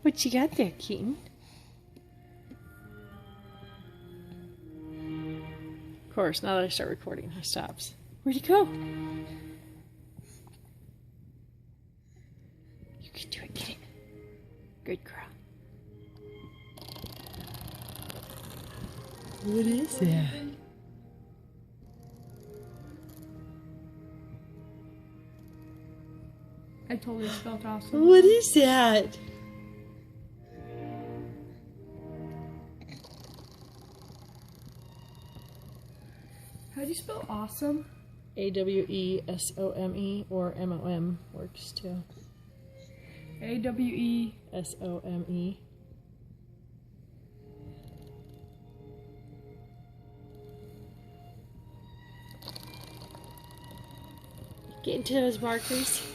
What you got there, Keaton? Of course, now that I start recording, he stops. Where'd he go? You can do it, Keaton. Good girl. What is that? I totally spelled awesome. What is that? How do you spell awesome? AWESOME or MOM works too. AWE. SOME. Get into those markers.